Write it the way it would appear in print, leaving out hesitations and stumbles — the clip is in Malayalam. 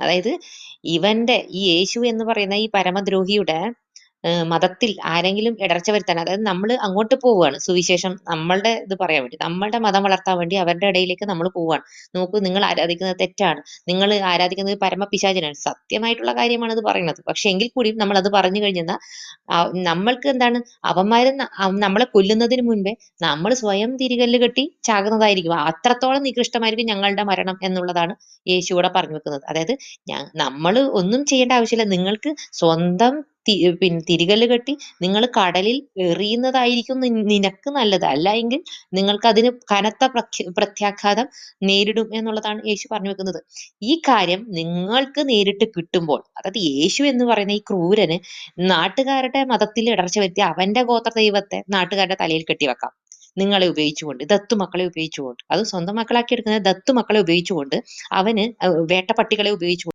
അതായത് ഈ യേശു എന്ന് പറയുന്ന ഈ പരമദ്രോഹിയുടെ മതത്തിൽ ആരെങ്കിലും ഇടർച്ച വരുത്താൻ, അതായത് നമ്മൾ അങ്ങോട്ട് പോവുകയാണ്, സുവിശേഷം നമ്മളുടെ ഇത് പറയാൻ വേണ്ടി, നമ്മളുടെ മതം വളർത്താൻ വേണ്ടി അവരുടെ ഇടയിലേക്ക് നമ്മൾ പോവുകയാണ്. നോക്കൂ, നിങ്ങൾ ആരാധിക്കുന്നത് തെറ്റാണ്, നിങ്ങൾ ആരാധിക്കുന്നത് പരമപിശാചിനാണ്. സത്യമായിട്ടുള്ള കാര്യമാണ് അത് പറയുന്നത്. പക്ഷെ എങ്കിൽ കൂടിയും നമ്മൾ അത് പറഞ്ഞു കഴിഞ്ഞാൽ നമ്മൾക്ക് എന്താണ്, അവന്മാര് നമ്മളെ കൊല്ലുന്നതിന് മുൻപേ നമ്മൾ സ്വയം തിരികല്ല് കെട്ടി ചാകുന്നതായിരിക്കും. അത്രത്തോളം നികൃഷ്ടമായിരിക്കും ഞങ്ങളുടെ മരണം എന്നുള്ളതാണ് യേശു ഇവിടെ പറഞ്ഞു വെക്കുന്നത്. അതായത് നമ്മൾ ഒന്നും ചെയ്യേണ്ട ആവശ്യമില്ല. നിങ്ങൾക്ക് സ്വന്തം തിരികല്ല് കെട്ടി നിങ്ങൾ കടലിൽ എറിയുന്നതായിരിക്കും നിനക്ക് നല്ലത്. അല്ല എങ്കിൽ നിങ്ങൾക്ക് അതിന് കനത്ത പ്രത്യാഘാതം നേരിടും എന്നുള്ളതാണ് യേശു പറഞ്ഞു വെക്കുന്നത്. ഈ കാര്യം നിങ്ങൾക്ക് നേരിട്ട് കിട്ടുമ്പോൾ, അതായത് യേശു എന്ന് പറയുന്ന ഈ ക്രൂരന് നാട്ടുകാരുടെ മതത്തിൽ ഇടർച്ച വരുത്തി അവന്റെ ഗോത്ര ദൈവത്തെ നാട്ടുകാരുടെ തലയിൽ കെട്ടിവെക്കാം. നിങ്ങളെ ഉപയോഗിച്ചുകൊണ്ട്, ദത്തുമക്കളെ ഉപയോഗിച്ചുകൊണ്ട്, അത് സ്വന്തം മക്കളാക്കി എടുക്കുന്ന ദത്തുമക്കളെ ഉപയോഗിച്ചുകൊണ്ട്, അവന് വേട്ടപ്പട്ടികളെ ഉപയോഗിച്ചുകൊണ്ട്